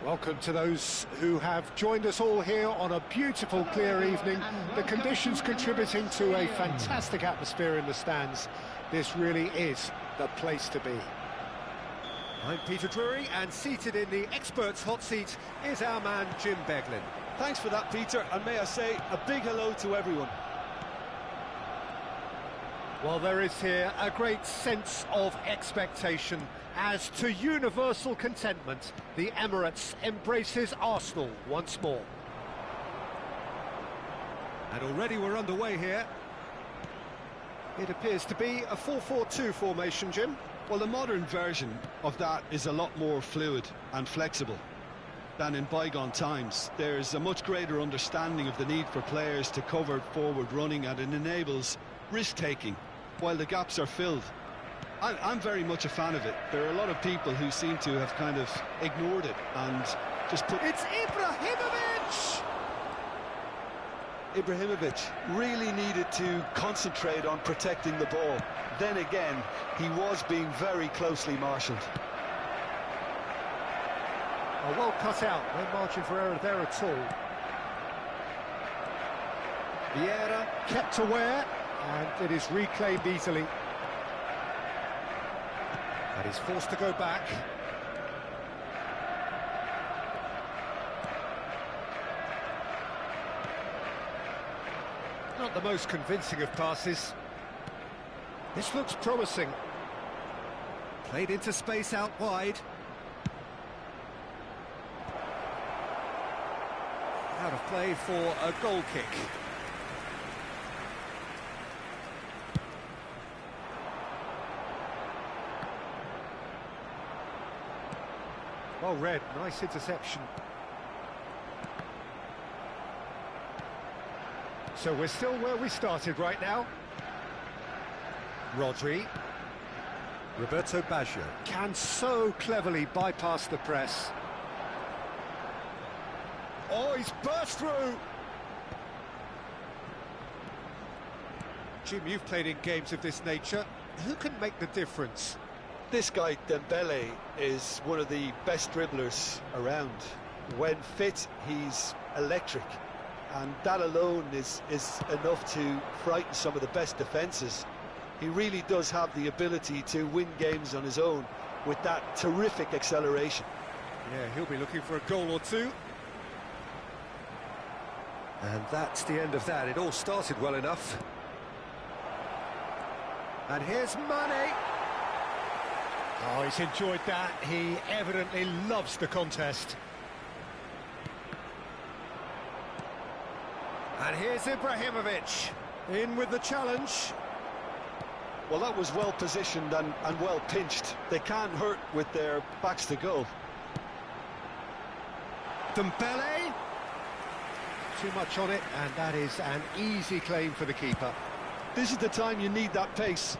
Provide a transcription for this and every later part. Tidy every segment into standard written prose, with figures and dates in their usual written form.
Welcome to those who have joined us all here on a beautiful, clear evening. The conditions contributing to a fantastic atmosphere in the stands. This really is the place to be. I'm Peter Drury, and seated in the experts' hot seat is our man Jim Beglin. Thanks for that, Peter, and may I say a big hello to everyone. Well, there is here a great sense of expectation. As to universal contentment, the Emirates embraces Arsenal once more. And already we're underway here. It appears to be a 4-4-2 formation, Jim. Well, the modern version of that is a lot more fluid and flexible than in bygone times. There's a much greater understanding of the need for players to cover forward running, and it enables risk-taking while the gaps are filled. I'm very much a fan of it. There are a lot of people who seem to have kind of ignored it and just put... It's Ibrahimovic! Ibrahimovic really needed to concentrate on protecting the ball. Then again, he was being very closely marshalled. Oh, well cut out, no margin for error there at all. Vieira kept aware, and it is reclaimed easily. But he's forced to go back. Not the most convincing of passes. This looks promising. Played into space out wide. Out of play for a goal kick. Well read, nice interception. So we're still where we started right now. Rodri. Roberto Baggio can so cleverly bypass the press. Oh, he's burst through! Jim, you've played in games of this nature. Who can make the difference? This guy, Dembele, is one of the best dribblers around. When fit, he's electric. And that alone is enough to frighten some of the best defences. He really does have the ability to win games on his own with that terrific acceleration. Yeah, he'll be looking for a goal or two. And that's the end of that. It all started well enough. And here's Mane. Oh, he's enjoyed that. He evidently loves the contest. And here's Ibrahimovic, in with the challenge. Well, that was well positioned and well pinched. They can't hurt with their backs to goal. Dembele. Too much on it, and that is an easy claim for the keeper. This is the time you need that pace.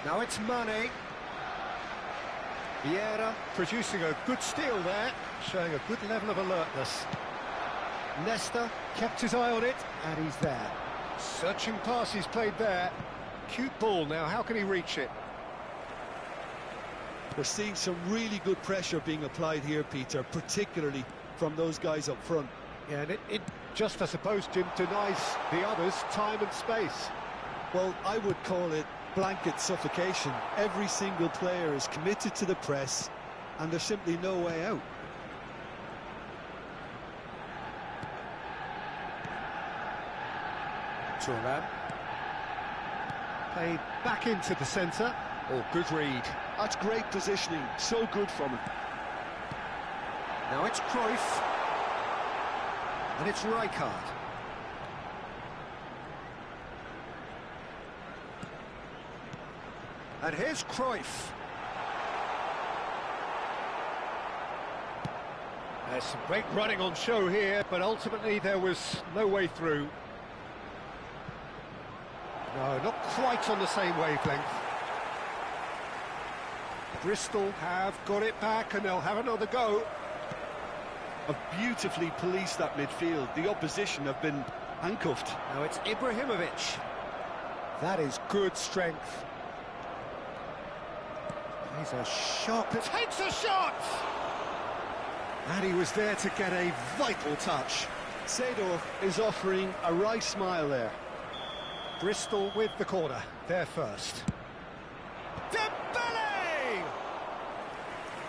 Now it's Mane. Vieira producing a good steal there, showing a good level of alertness. Nesta kept his eye on it, and he's there. Searching pass he's played there. Cute ball now, how can he reach it? We're seeing some really good pressure being applied here, Peter, particularly from those guys up front. Yeah, and it just, I suppose, Jim, denies the others time and space. Well, I would call it blanket suffocation. Every single player is committed to the press, and there's simply no way out. Thuram. Played back into the centre. Oh, good read. That's great positioning, so good from him. Now it's Cruyff. And it's Rijkaard. And here's Cruyff. There's some great running on show here, but ultimately there was no way through. No, not quite on the same wavelength. Bristol have got it back, and they'll have another go. Have beautifully policed that midfield. The opposition have been handcuffed. Now it's Ibrahimovic. That is good strength. He's a shot, takes a shot! And he was there to get a vital touch. Seedorf is offering a right smile there. Bristol with the corner, there first. Dembele!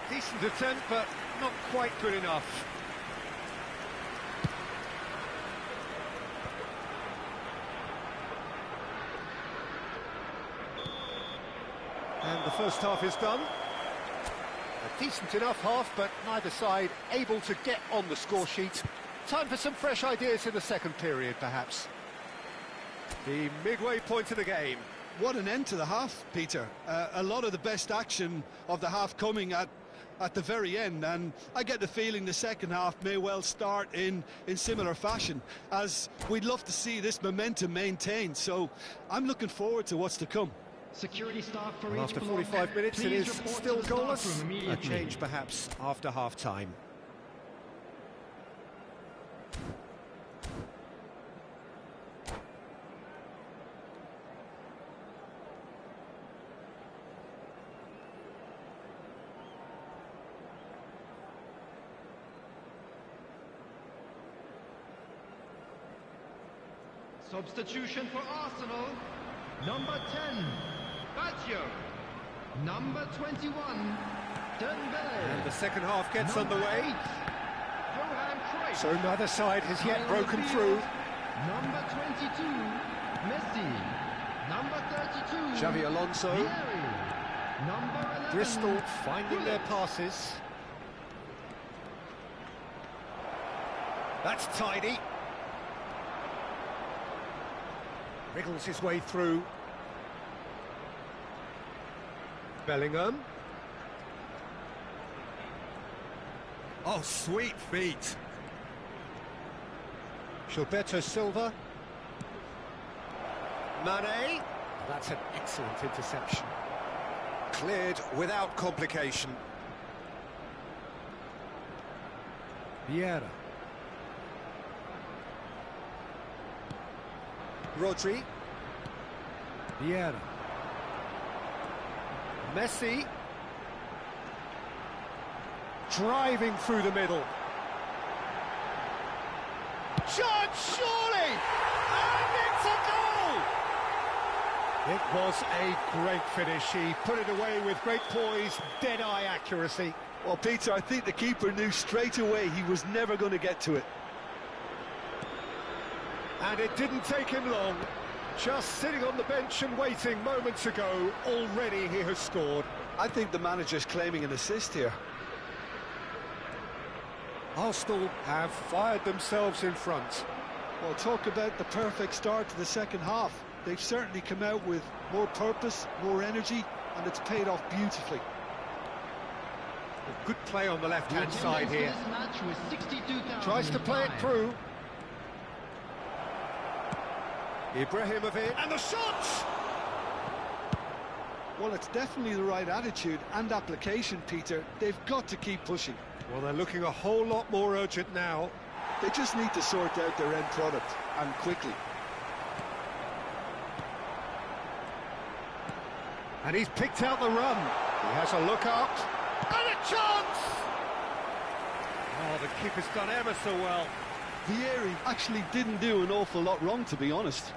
Decent attempt, but not quite good enough. And the first half is done. A decent enough half, but neither side able to get on the score sheet. Time for some fresh ideas in the second period, perhaps. The midway point of the game. What an end to the half, Peter. A lot of the best action of the half coming at the very end, and I get the feeling the second half may well start in similar fashion, as we'd love to see this momentum maintained. So I'm looking forward to what's to come. Security staff for Well, after 45 minutes, it is still goalless. A change, perhaps, after half-time. Substitution for Arsenal. Number 10, Baggio. Number 21, Dembele. And the second half gets underway. Johan Cruyff. So neither side has yet broken through. Number 22, Messi. Number 32, Xavi Alonso. Vieri. Number 11, Bristol finding their Gullit. passes. That's tidy. Wriggles his way through. Bellingham. Oh, sweet feet. Gilberto Silva. Mane. That's an excellent interception. Cleared without complication. Vieira. Rodri. Vieira. Messi. Driving through the middle. Shot, surely! And it's a goal! It was a great finish. He put it away with great poise, dead-eye accuracy. Well, Peter, I think the keeper knew straight away he was never going to get to it. And it didn't take him long. Just sitting on the bench and waiting moments ago, already he has scored. I think the manager's claiming an assist here. Arsenal have fired themselves in front. Well, talk about the perfect start to the second half. They've certainly come out with more purpose, more energy, and it's paid off beautifully. Good play on the left-hand side here. This match was 62,000. Tries to play it through. Ibrahimovic, and the shot! Well, it's definitely the right attitude and application, Peter. They've got to keep pushing. Well, they're looking a whole lot more urgent now. They just need to sort out their end product, and quickly. And he's picked out the run. He has a look up. And a chance! Oh, the keeper's done ever so well. Vieri actually didn't do an awful lot wrong, to be honest.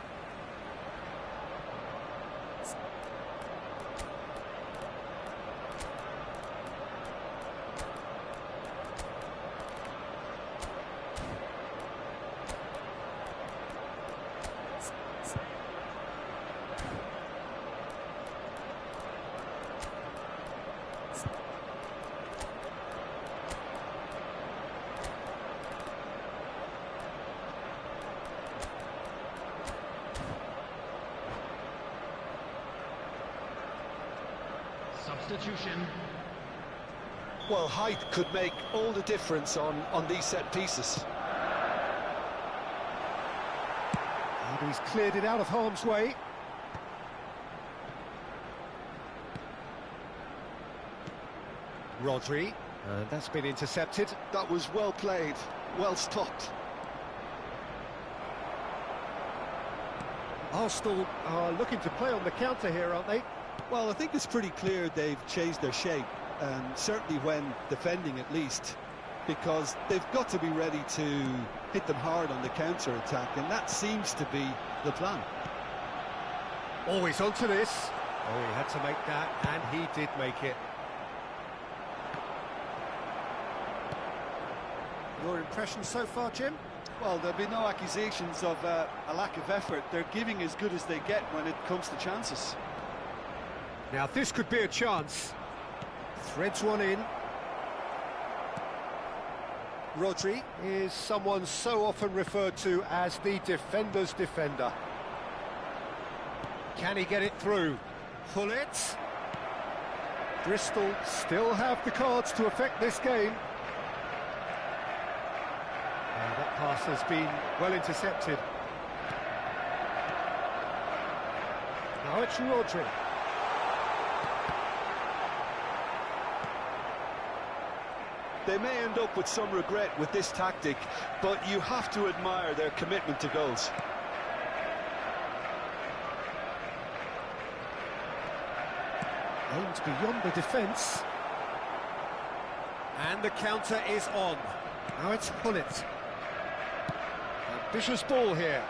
Substitution. Well, height could make all the difference on these set pieces. And he's cleared it out of harm's way. Rodri, and that's been intercepted. That was well played, well stopped. Arsenal are looking to play on the counter here, aren't they? Well, I think it's pretty clear they've changed their shape, certainly when defending at least, because they've got to be ready to hit them hard on the counter-attack, and that seems to be the plan. Always onto this. Oh, he had to make that, and he did make it. Your impression so far, Jim? Well, there'll be no accusations of a lack of effort. They're giving as good as they get when it comes to chances. Now, this could be a chance. Threads one in. Rodri is someone so often referred to as the defender's defender. Can he get it through? Gullit. Bristol still have the cards to affect this game. That pass has been well intercepted. Now it's Rodri. They may end up with some regret with this tactic, but you have to admire their commitment to goals. Aimed beyond the defence. And the counter is on. Now it's Gullit. Ambitious ball here.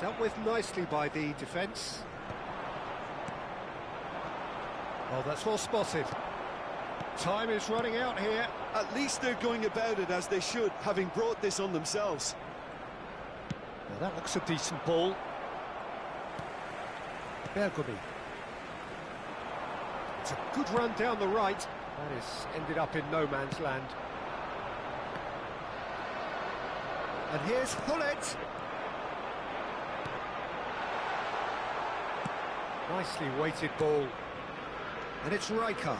Dealt with nicely by the defence. Oh, that's well spotted. Time is running out here. At least they're going about it as they should, having brought this on themselves. Well, that looks a decent ball. Bergomi. It's a good run down the right. That is ended up in no man's land. And here's Gullit. Nicely weighted ball. And it's Rijkaard.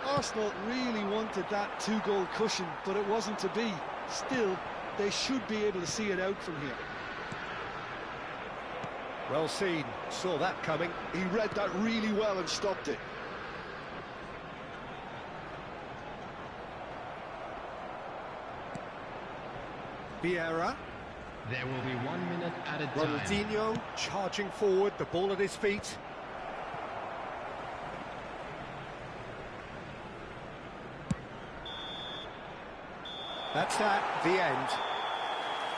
Arsenal really wanted that two-goal cushion, but it wasn't to be. Still, they should be able to see it out from here. Well seen, saw that coming. He read that really well and stopped it. Vieira. There will be 1 minute at a time. Ronaldinho charging forward, the ball at his feet. That's that, the end.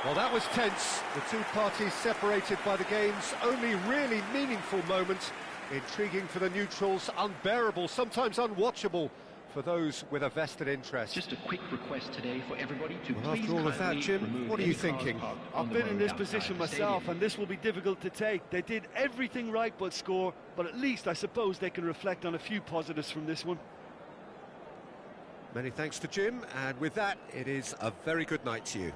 Well, that was tense. The two parties separated by the game's only really meaningful moment. Intriguing for the neutrals, unbearable, sometimes unwatchable for those with a vested interest. Just a quick request today for everybody to Well, please after all of that, kindly Jim, remove what are any you cars thinking? parked on I've the been in road this outside position the myself, stadium. and this will be difficult to take. They did everything right but score, but at least I suppose they can reflect on a few positives from this one. Many thanks to Jim, and with that, it is a very good night to you.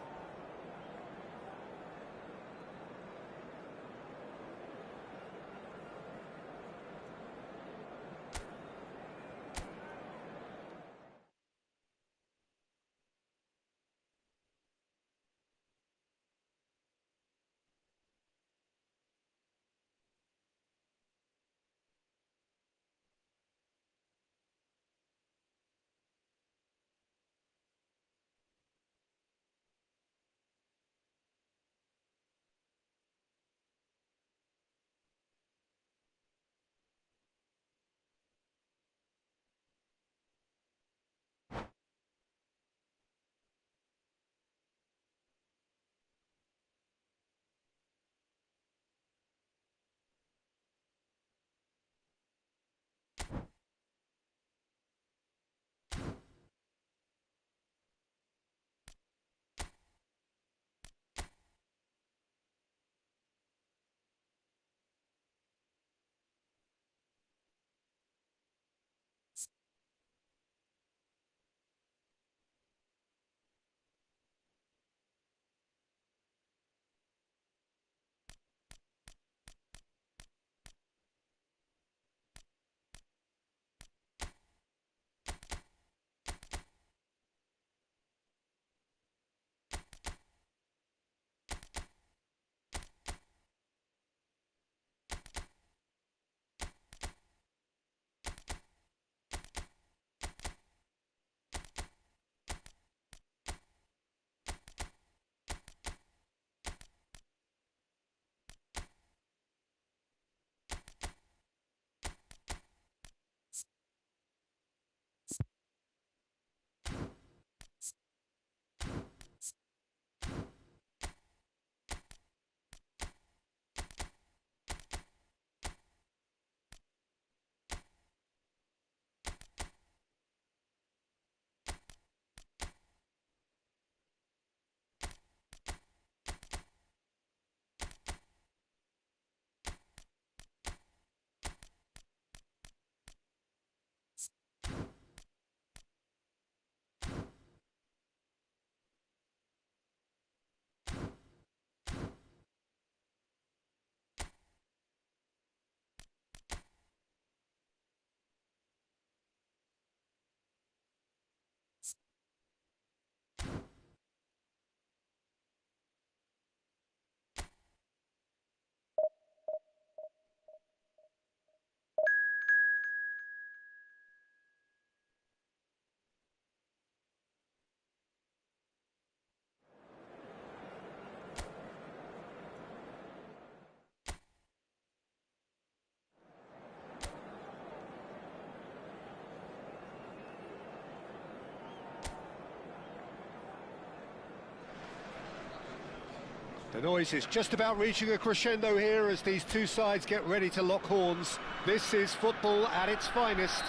The noise is just about reaching a crescendo here as these two sides get ready to lock horns. This is football at its finest.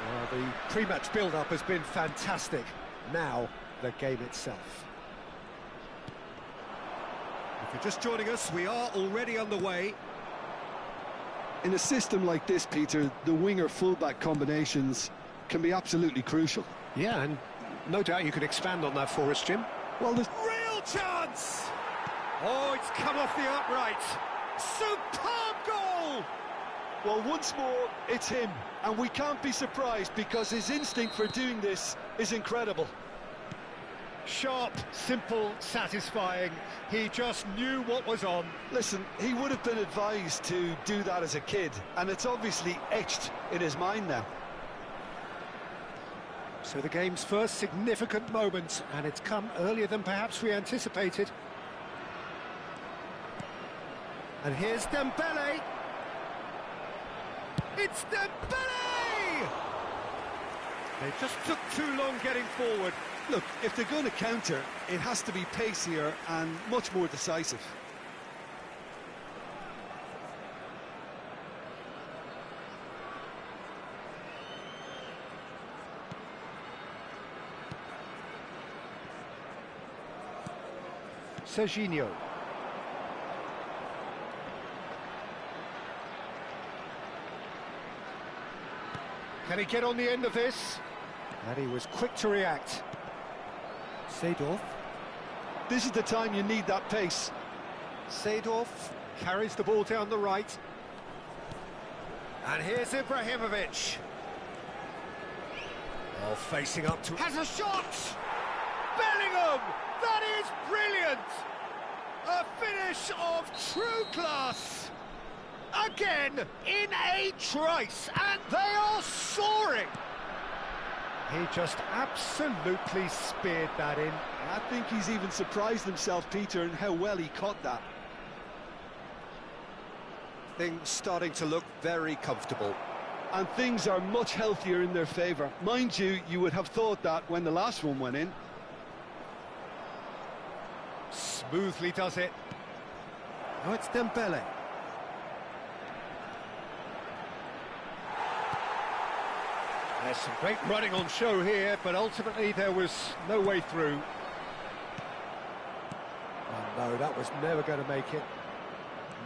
Well, the pre-match build-up has been fantastic. Now, the game itself. If you're just joining us, we are already underway. In a system like this, Peter, the winger-fullback combinations can be absolutely crucial. Yeah, and no doubt you could expand on that for us, Jim. Well, there's Real chance! Oh, it's come off the upright. Superb goal! Well, once more, it's him, and we can't be surprised because his instinct for doing this is incredible. Sharp, simple, satisfying. He just knew what was on. Listen, he would have been advised to do that as a kid, and it's obviously etched in his mind now. So the game's first significant moment, and it's come earlier than perhaps we anticipated. And here's Dembele. It's Dembele! They just took too long getting forward. Look, if they're going to counter, it has to be pacier and much more decisive. Serginho. Can he get on the end of this? And he was quick to react. Seedorf. This is the time you need that pace. Seedorf carries the ball down the right. And here's Ibrahimovic. Oh, facing up to... Has a shot! Bellingham! That is brilliant! A finish of true class! Again, in a trice, and they are soaring! He just absolutely speared that in. I think he's even surprised himself, Peter, in how well he caught that. Things starting to look very comfortable. And things are much healthier in their favour. Mind you, you would have thought that when the last one went in. Smoothly does it. Now it's Dembele. There's some great running on show here, but ultimately there was no way through. Oh no, that was never going to make it.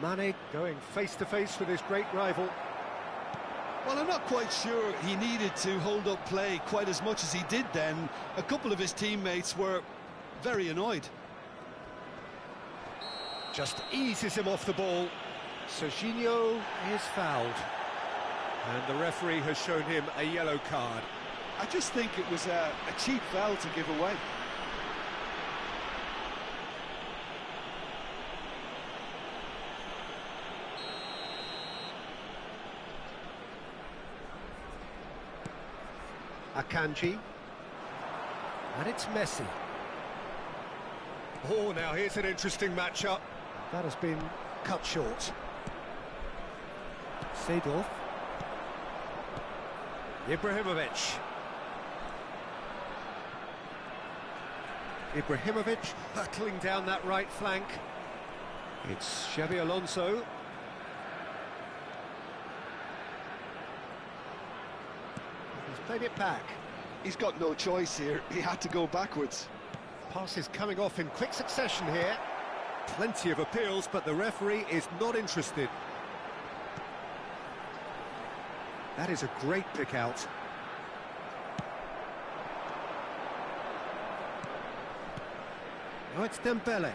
Mane going face-to-face with his great rival. Well, I'm not quite sure he needed to hold up play quite as much as he did then. A couple of his teammates were very annoyed. Just eases him off the ball. Serginho is fouled. And the referee has shown him a yellow card. I just think it was a cheap foul to give away. Akanji. And it's Messi. Oh, now here's an interesting matchup. That has been cut short. Seedorf. Ibrahimovic. Ibrahimovic hurtling down that right flank. It's Xabi Alonso. He's played it back. He's got no choice here. He had to go backwards. Passes coming off in quick succession here. Plenty of appeals, but the referee is not interested. That is a great pick out. Now it's Dembele.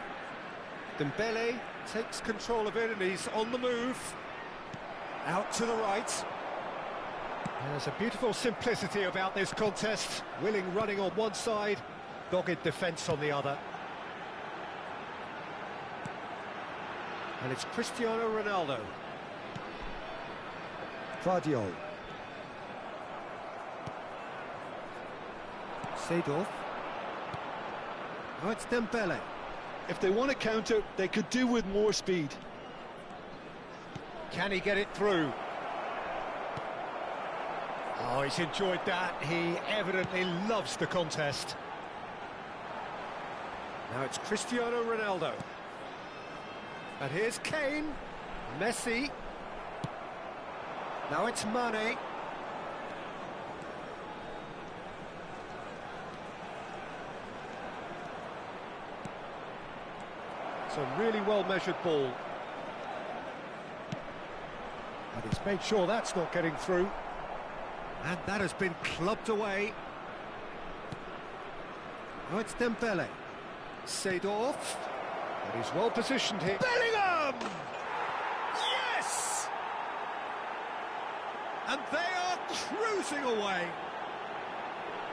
Dembele takes control of it and he's on the move. Out to the right. There's a beautiful simplicity about this contest. Willing running on one side, dogged defence on the other. And it's Cristiano Ronaldo. Gvardiol. Seedorf. Now it's Dembele. If they want to counter, they could do with more speed. Can he get it through? Oh, he's enjoyed that. He evidently loves the contest. Now it's Cristiano Ronaldo. And here's Kane. Messi. Now it's Mane. It's a really well-measured ball. And he's made sure that's not getting through. And that has been clubbed away. Now it's Dembele. Seedorf. And he's well positioned here. Bellingham! Yes! And they are cruising away.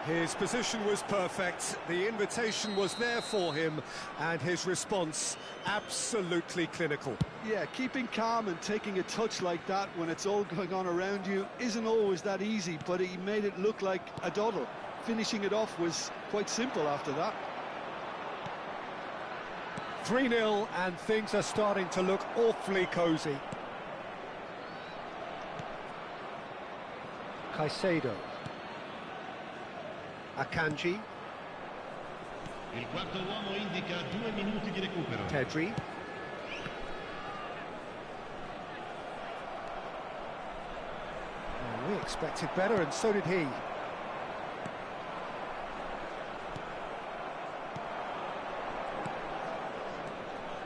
His position was perfect, the invitation was there for him, and his response absolutely clinical. Yeah, keeping calm and taking a touch like that when it's all going on around you isn't always that easy, but he made it look like a doddle. Finishing it off was quite simple after that. 3-0, and things are starting to look awfully cosy. Caicedo. Akanji. Il quarto uomo indica 2 minuti di recupero. Pedri. Oh, we expected better, and so did he.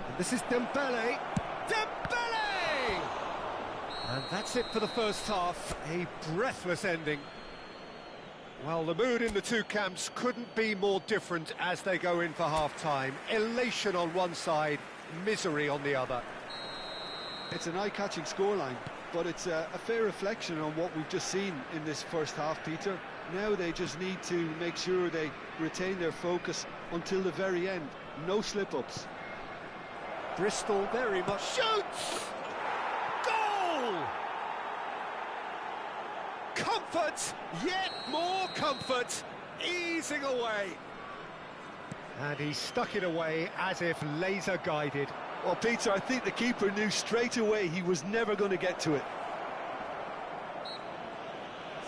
And this is Dembele. Dembele! And that's it for the first half. A breathless ending. Well, the mood in the two camps couldn't be more different as they go in for half-time. Elation on one side, misery on the other. It's an eye-catching scoreline, but it's a fair reflection on what we've just seen in this first half, Peter. Now they just need to make sure they retain their focus until the very end. No slip-ups. Bristol very much shoots! Goal! Comfort, yet more comfort, easing away. And he stuck it away as if laser guided. Well, Peter, I think the keeper knew straight away he was never going to get to it.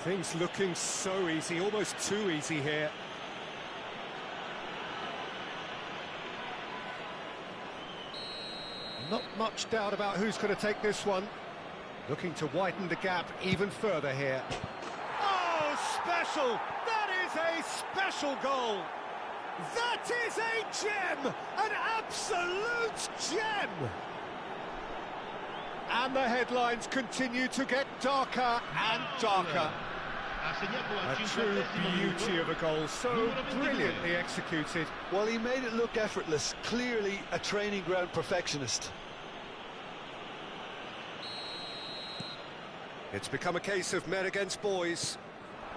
Things looking so easy, almost too easy here. Not much doubt about who's going to take this one. Looking to widen the gap even further here. Oh, special! That is a special goal! That is a gem! An absolute gem! And the headlines continue to get darker and darker. A true beauty of a goal, so brilliantly executed. Well, he made it look effortless, clearly a training ground perfectionist. It's become a case of men against boys.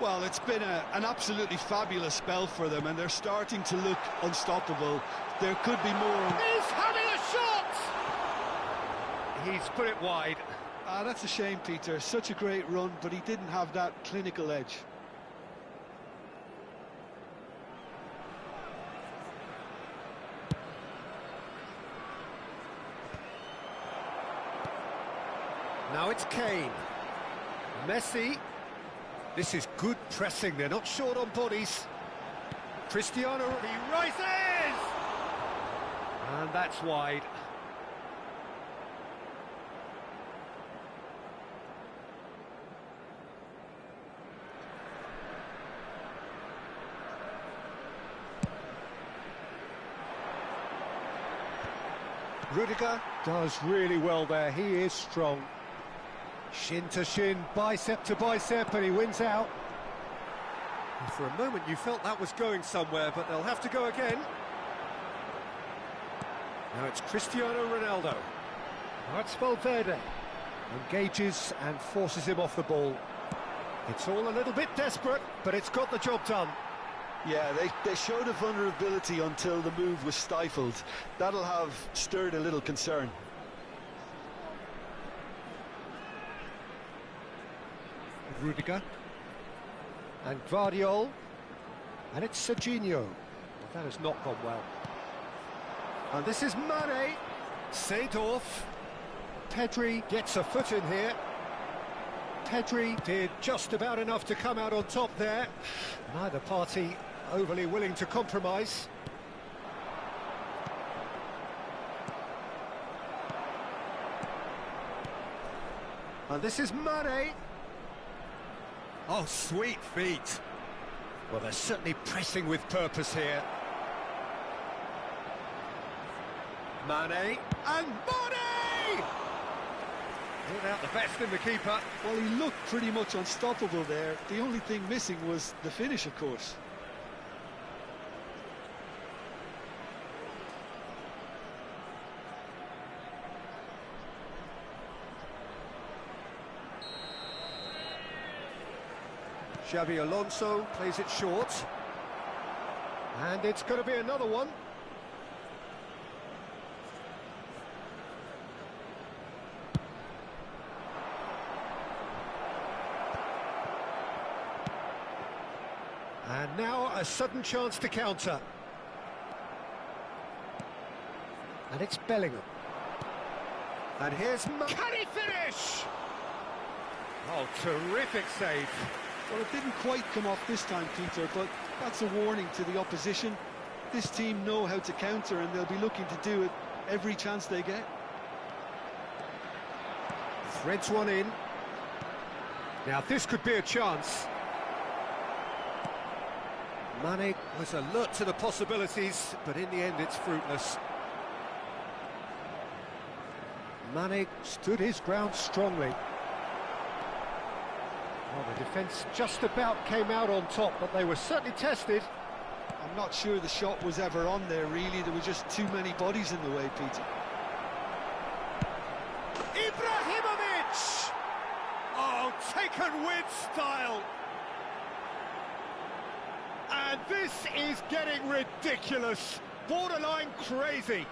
Well, it's been an absolutely fabulous spell for them, and they're starting to look unstoppable. There could be more. He's having a shot! He's put it wide. Ah, that's a shame, Peter. Such a great run, but he didn't have that clinical edge. Now it's Kane. Messi. This is good pressing, they're not short on bodies. Cristiano, he rises! And that's wide. Rudiger does really well there, he is strong. Shin to shin, bicep to bicep, and he wins out. And for a moment you felt that was going somewhere, but they'll have to go again. Now it's Cristiano Ronaldo. Now it's Valverde. Engages and forces him off the ball. It's all a little bit desperate, but it's got the job done. Yeah, they showed a vulnerability until the move was stifled. That'll have stirred a little concern. Rudiger. And Gvardiol. And it's Serginho. Well, that has not gone well. And this is Mane. Seedorf. Pedri gets a foot in here. Pedri did just about enough to come out on top there. Neither party overly willing to compromise. And this is Mane. Oh, sweet feet. Well, they're certainly pressing with purpose here. Mane, and Mane! Pulled out the best in the keeper. Well, he looked pretty much unstoppable there. The only thing missing was the finish, of course. Xabi Alonso plays it short. And it's going to be another one. And now a sudden chance to counter. And it's Bellingham. And here's Can he finish? Oh, terrific save. Well, it didn't quite come off this time, Peter, but that's a warning to the opposition. This team know how to counter, and they'll be looking to do it every chance they get. Threads one in. Now, this could be a chance. Mane was alert to the possibilities, but in the end it's fruitless. Mane stood his ground strongly. Well, the defence just about came out on top, but they were certainly tested. I'm not sure the shot was ever on there, really. There were just too many bodies in the way, Peter. Ibrahimovic! Oh, taken with style! And this is getting ridiculous, borderline crazy.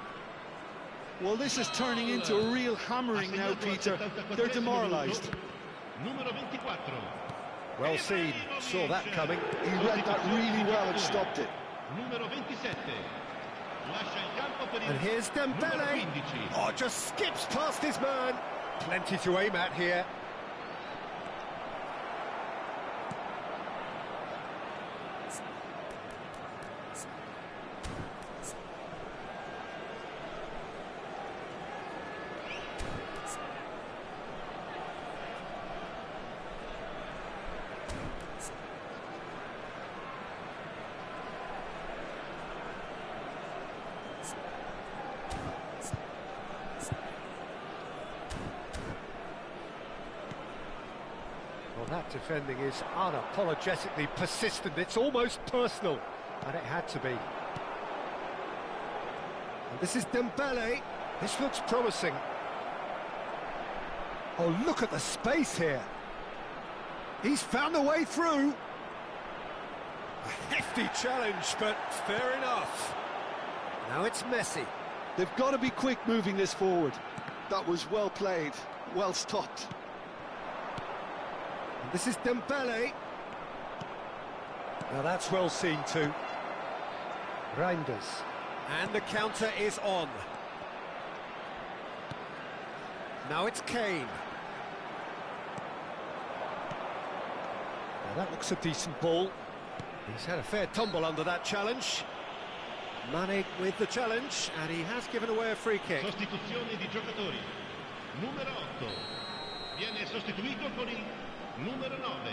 Well, this is turning into a real hammering now, Peter. They're demoralised. Numero 24. Well seen, saw that coming. He read that really well and stopped it. Numero 27. Lascia il campo per il And here's Dembele. numero 15. Oh, just skips past his man. Plenty to aim at here. Well, that defending is unapologetically persistent. It's almost personal, and it had to be. And this is Dembele. This looks promising. Oh, look at the space here. He's found a way through. A hefty challenge, but fair enough. Now it's Messi. They've got to be quick moving this forward. That was well played, well stopped. And this is Dembele. Now that's well seen too. Reinders. And the counter is on. Now it's Kane. Now that looks a decent ball. He's had a fair tumble under that challenge. Mane with the challenge, and he has given away a free kick. Sostituzione di giocatori. Numero 8. Viene sostituito con il numero 9.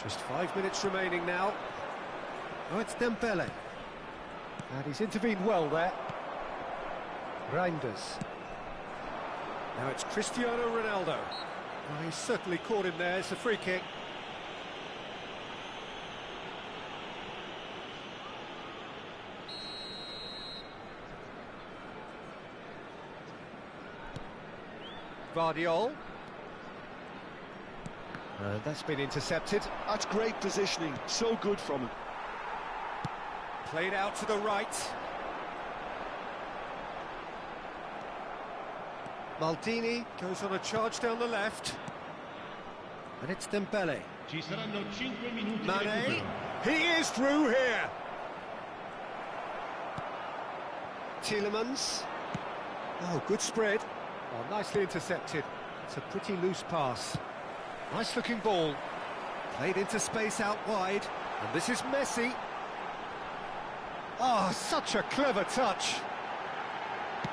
Just 5 minutes remaining now. Oh, it's Dembele. And he's intervened well there. Reinders. Now it's Cristiano Ronaldo. Oh, he's certainly caught him there. It's a free kick. Vardiol. That's been intercepted. That's great positioning, so good from him. Played out to the right. Maldini goes on a charge down the left. And it's Dembele. Ci saranno 5 minuti di Mane. recupero. He is through here. Tielemans. Oh, good spread. Oh, nicely intercepted. It's a pretty loose pass. Nice looking ball. Played into space out wide. And this is Messi. Oh, such a clever touch.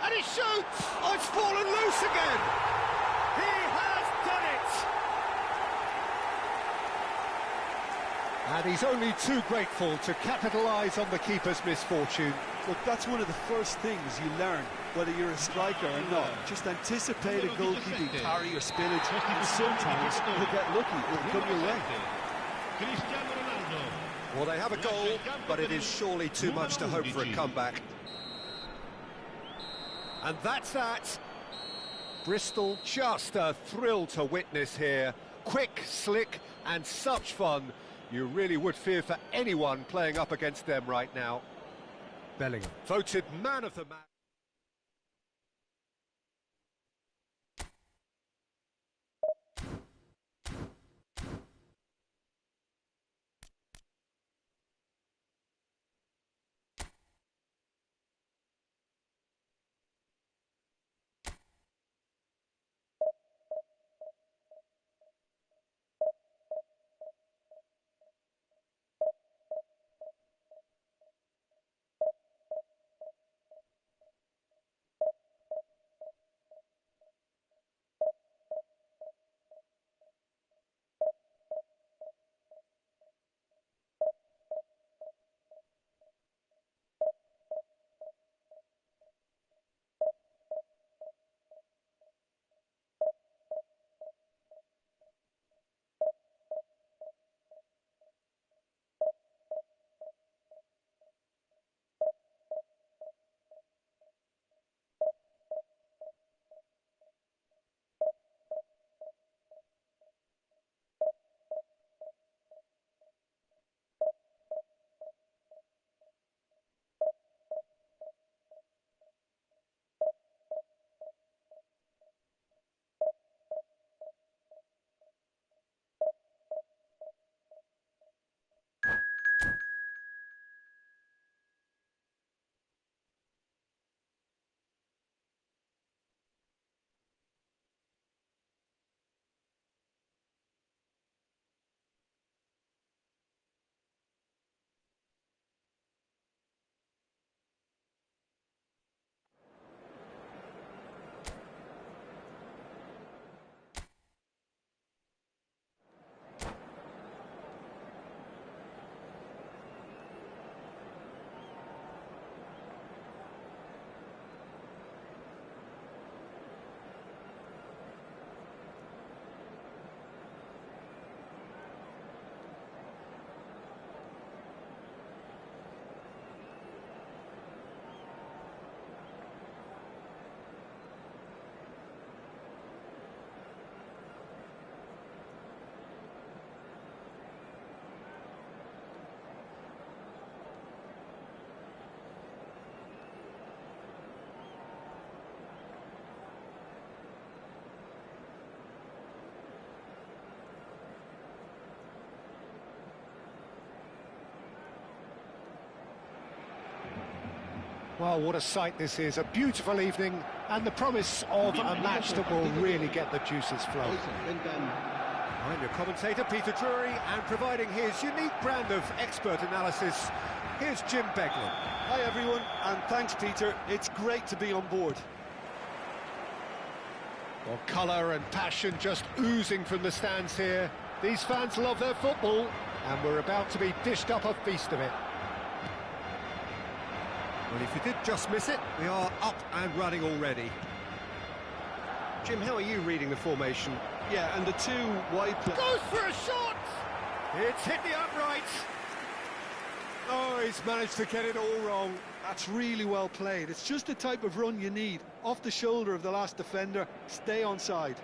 And he shoots! Oh, it's fallen loose again! He has done it! And he's only too grateful to capitalise on the keeper's misfortune. Look, that's one of the first things you learn, whether you're a striker or not. Just anticipate a goalkeeping carry or spillage, and sometimes you'll get lucky, it'll come your way. Cristiano Ronaldo. Well, they have a goal, but it is surely too much to hope for a comeback. And that's that. Bristol, just a thrill to witness here. Quick, slick, and such fun. You really would fear for anyone playing up against them right now. Bellingham, voted man of the match. Well, what a sight this is. A beautiful evening and the promise of a match that will really get the juices flowing. I'm your commentator, Peter Drury, and providing his unique brand of expert analysis, here's Jim Beglin. Hi everyone, and thanks Peter. It's great to be on board. Well, colour and passion just oozing from the stands here. These fans love their football, and we're about to be dished up a feast of it. Well, if you did just miss it, we are up and running already. Jim, how are you reading the formation? Yeah, and the two wide players. Goes for a shot! It's hit the upright. Oh, he's managed to get it all wrong. That's really well played. It's just the type of run you need. Off the shoulder of the last defender, stay onside.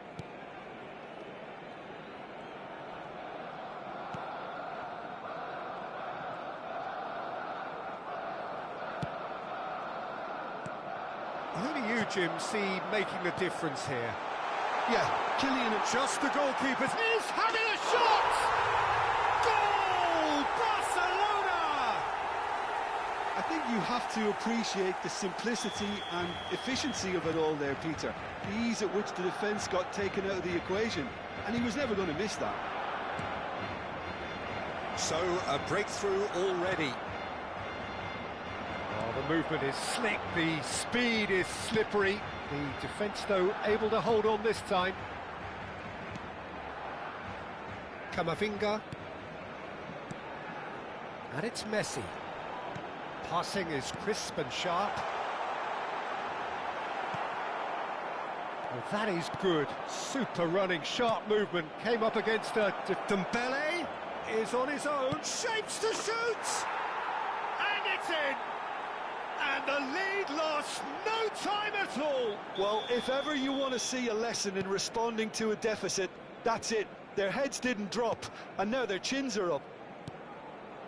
Who do you, Jim, see making the difference here? Yeah, Kylian. Just the goalkeeper's. He's having a shot! Goal! Barcelona! I think you have to appreciate the simplicity and efficiency of it all there, Peter. The ease at which the defence got taken out of the equation, and he was never going to miss that. So, a breakthrough already. Well, the movement is slick, the speed is slippery. The defence, though, able to hold on this time. Camavinga. And it's Messi. Passing is crisp and sharp. Well, that is good. Super running, sharp movement. Came up against Dembele is on his own. Shapes to shoot! And it's in! And the lead lost no time at all! Well, if ever you want to see a lesson in responding to a deficit, that's it. Their heads didn't drop, and now their chins are up.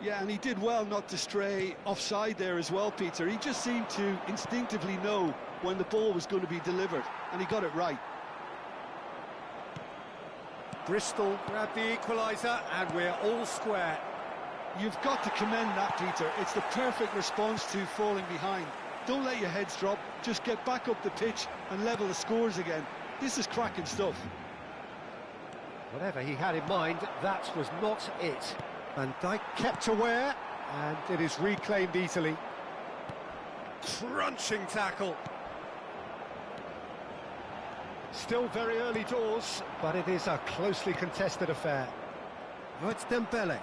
Yeah, and he did well not to stray offside there as well, Peter. He just seemed to instinctively know when the ball was going to be delivered, and he got it right. Bristol grabbed the equaliser, and we're all square. You've got to commend that, Peter. It's the perfect response to falling behind. Don't let your heads drop, just get back up the pitch and level the scores again. This is cracking stuff. Whatever he had in mind, that was not it. Van Dijk kept aware, and it is reclaimed easily. Crunching tackle. Still very early doors, but it is a closely contested affair. Oh, it's Dembele.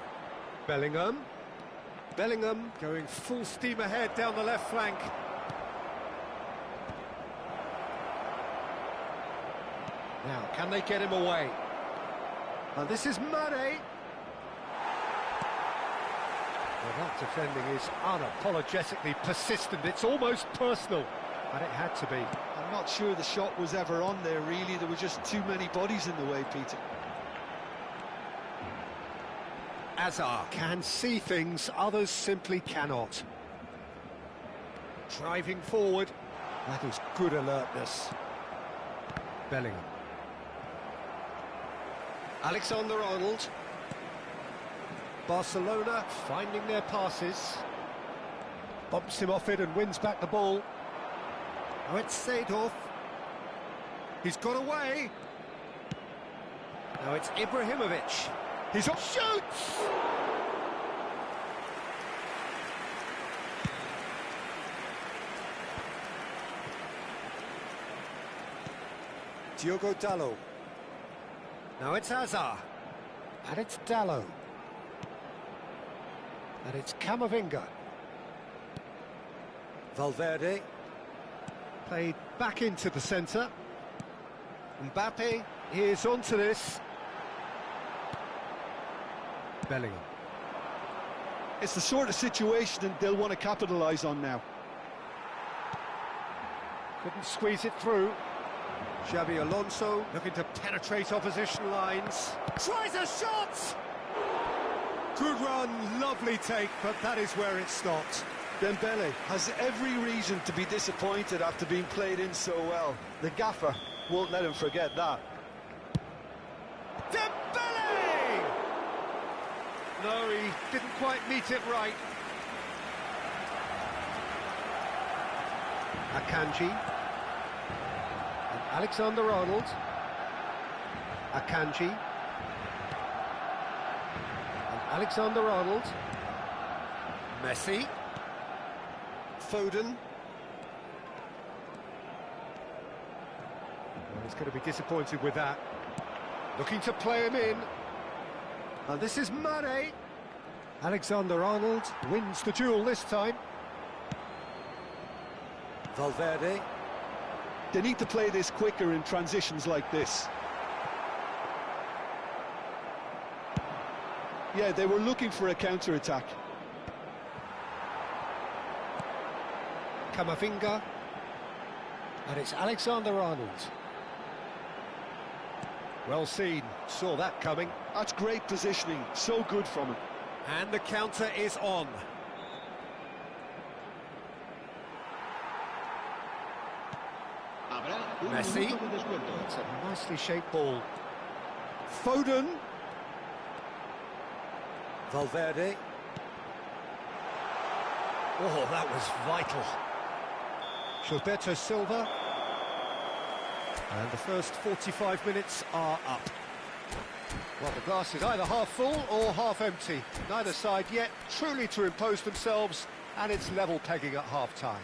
Bellingham. Bellingham going full steam ahead down the left flank. Now, can they get him away? And this is Mane. Well, that defending is unapologetically persistent. It's almost personal, and it had to be. I'm not sure the shot was ever on there, really. There were just too many bodies in the way, Peter. Hazard can see things others simply cannot. Driving forward. That is good alertness. Bellingham. Alexander-Arnold. Barcelona finding their passes. Bumps him off it and wins back the ball. Now it's Seedorf. He's got away. Now it's Ibrahimovic. He's up, shoots! Diogo Dalot. Now it's Hazard. And it's Dalot. And it's Camavinga. Valverde. Played back into the centre. Mbappe is onto this. Bellingham. It's the sort of situation that they'll want to capitalise on now. Couldn't squeeze it through. Xabi Alonso looking to penetrate opposition lines. Tries a shot! Good run, lovely take, but that is where it stopped. Dembele has every reason to be disappointed after being played in so well. The gaffer won't let him forget that. Dembele! No, he didn't quite meet it right. Akanji. And Alexander-Arnold. Akanji. And Alexander-Arnold. Messi. Foden. Well, he's going to be disappointed with that. Looking to play him in. And this is Mane. Alexander-Arnold wins the duel this time. Valverde. They need to play this quicker in transitions like this. Yeah, they were looking for a counter-attack. Camavinga. And it's Alexander-Arnold. Well seen, saw that coming. That's great positioning, so good from him. And the counter is on. Messi. It's a nicely shaped ball. Foden. Valverde. Oh, that was vital. Gilberto Silva. And the first 45 minutes are up. Well, the glass is either half full or half empty. Neither side yet truly to impose themselves and it's level pegging at half-time.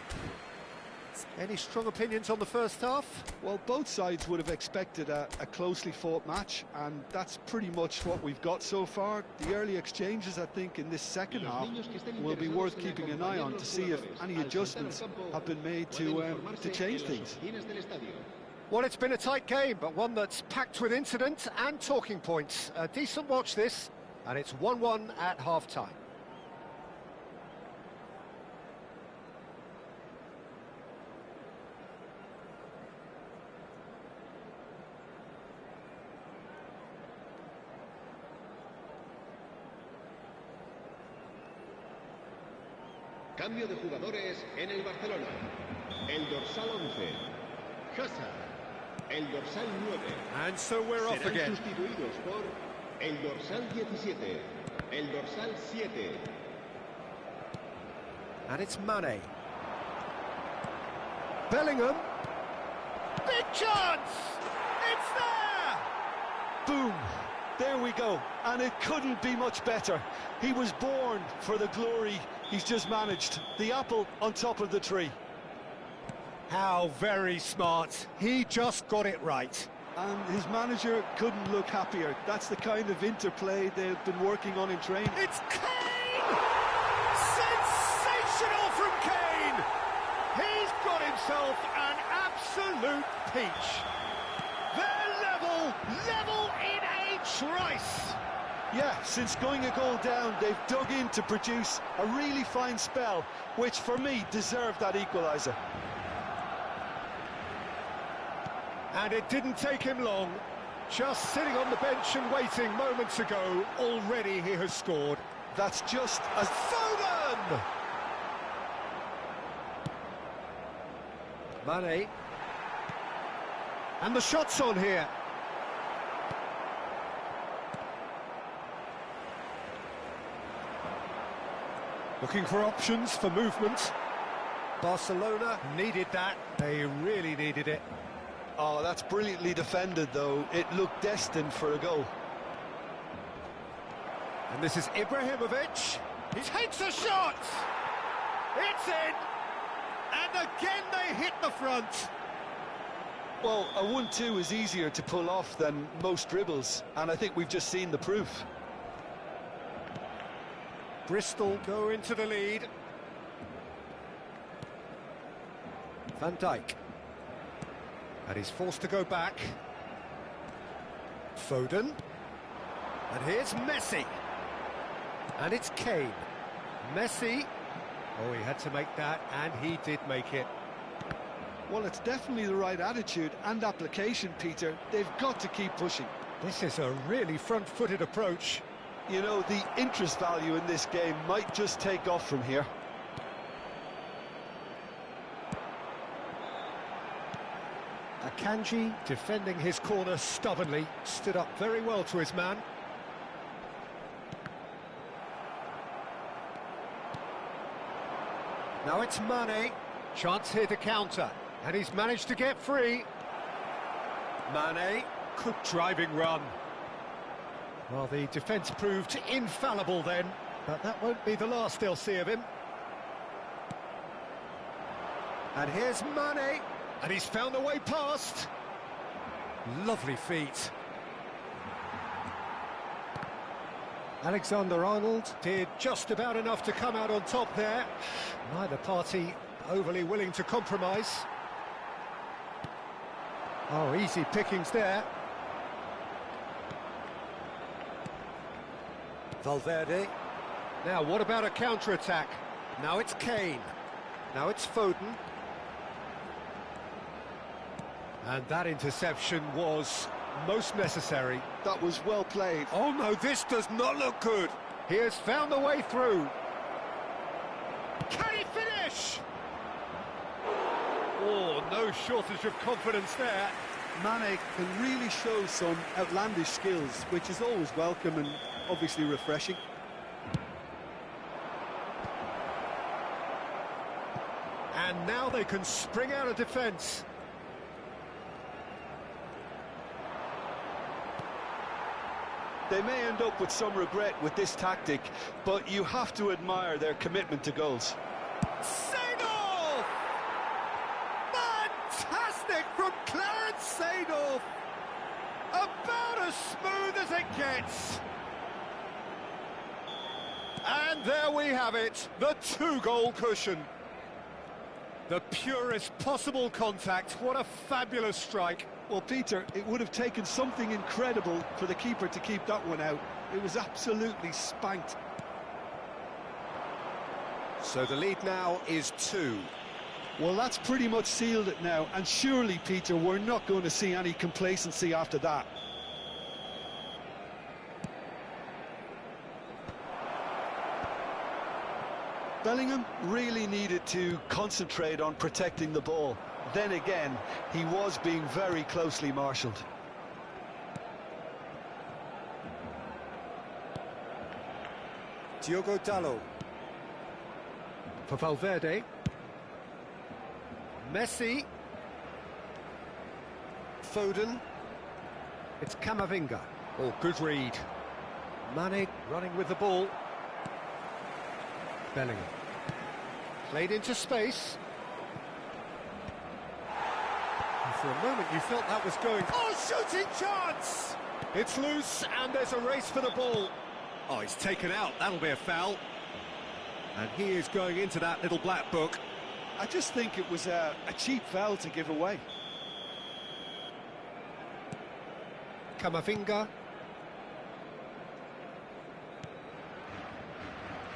Any strong opinions on the first half? Well, both sides would have expected a closely fought match, and that's pretty much what we've got so far. The early exchanges, I think, in this second half will be worth keeping an eye on to see if any adjustments have been made to change things. Well, it's been a tight game, but one that's packed with incident and talking points. A decent watch this, and it's 1-1 at half-time. Cambio de jugadores en el Barcelona. El dorsal 11, Hazard. El dorsal 9. And so we're off Serán again. sustituidos por el dorsal 17, el dorsal 7. And it's Mane. Bellingham. Big chance! It's there! Boom! There we go, and it couldn't be much better. He was born for the glory he's just managed. The apple on top of the tree. How very smart. He just got it right. And his manager couldn't look happier. That's the kind of interplay they've been working on in training. It's Kane! Sensational from Kane! He's got himself an absolute peach. They're level in a trice. Yeah, since going a goal down, they've dug in to produce a really fine spell, which for me deserved that equaliser. And it didn't take him long. Just sitting on the bench and waiting moments ago, already he has scored. That's just as... Foden! Mane. And the shot's on here. Looking for options for movement. Barcelona needed that. They really needed it. Oh, that's brilliantly defended, though. It looked destined for a goal. And this is Ibrahimovic. He takes a shot! It's in! And again they hit the front. Well, a 1-2 is easier to pull off than most dribbles, and I think we've just seen the proof. Bristol go into the lead. Van Dijk. And he's forced to go back. Foden. And here's Messi. And it's Kane. Messi. Oh, he had to make that, and he did make it. Well, it's definitely the right attitude and application, Peter. They've got to keep pushing. This is a really front-footed approach. You know, the interest value in this game might just take off from here. Akanji defending his corner stubbornly, stood up very well to his man. Now it's Mane, chance here to counter, and he's managed to get free. Mane, good driving run. Well, the defence proved infallible then, but that won't be the last they'll see of him. And here's Mane. And he's found a way past. Lovely feet. Alexander-Arnold did just about enough to come out on top there. Neither party overly willing to compromise. Oh, easy pickings there. Valverde. Now, what about a counter-attack? Now it's Kane. Now it's Foden. And that interception was most necessary. That was well played. Oh no, this does not look good. He has found a way through. Can he finish? Oh, no shortage of confidence there. Mane can really show some outlandish skills, which is always welcome and obviously refreshing. And now they can spring out of defence. They may end up with some regret with this tactic, but you have to admire their commitment to goals. Seedorf! Fantastic from Clarence Seedorf! About as smooth as it gets. And there we have it, the two-goal cushion. The purest possible contact. What a fabulous strike. Well, Peter, it would have taken something incredible for the keeper to keep that one out. It was absolutely spanked. So the lead now is 2. Well, that's pretty much sealed it now. And surely, Peter, we're not going to see any complacency after that. Bellingham really needed to concentrate on protecting the ball. Then again, he was being very closely marshalled. Diogo Dalot. For Valverde. Messi. Foden. It's Camavinga. Oh, good read. Mane running with the ball. Bellingham. Played into space. And for a moment you felt that was going... Oh, shooting chance! It's loose and there's a race for the ball. Oh, he's taken out. That'll be a foul. And he is going into that little black book. I just think it was a cheap foul to give away. Camavinga.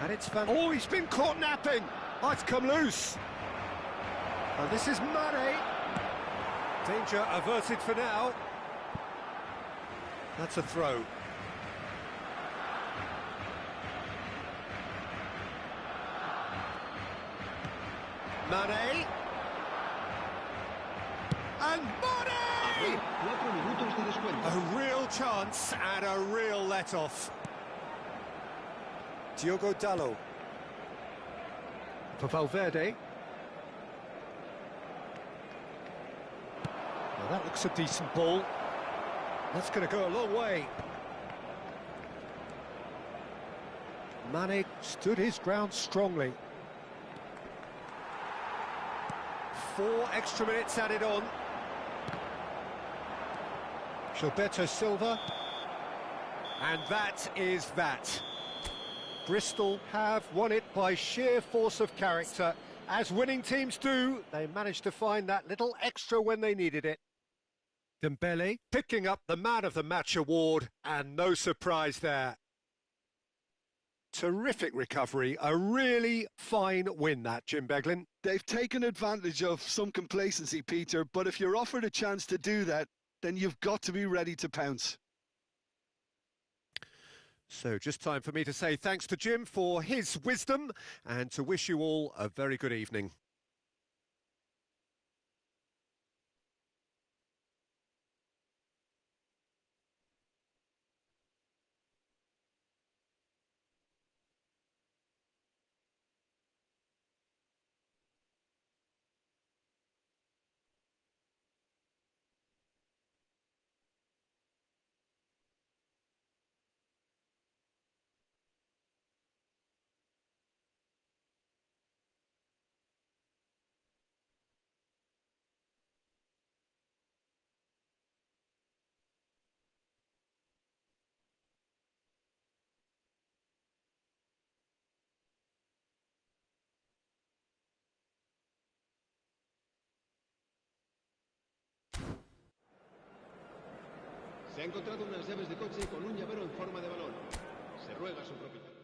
And it's Van... Oh, he's been caught napping! Oh, it's come loose! And this is Mane. Danger averted for now. That's a throw. Mane. And Mane! 4 minutos de descuento. A real chance and a real let-off. Diogo Dalot. For Valverde. Well, that looks a decent ball. That's going to go a long way. Mane stood his ground strongly. 4 extra minutes added on. Gilberto Silva. And that is that. Bristol have won it by sheer force of character. As winning teams do, they managed to find that little extra when they needed it. Dembele picking up the Man of the Match award, and no surprise there. Terrific recovery, a really fine win that, Jim Beglin. They've taken advantage of some complacency, Peter, but if you're offered a chance to do that, then you've got to be ready to pounce. So just time for me to say thanks to Jim for his wisdom and to wish you all a very good evening. Se ha encontrado unas llaves de coche con un llavero en forma de balón. Se ruega su propietario.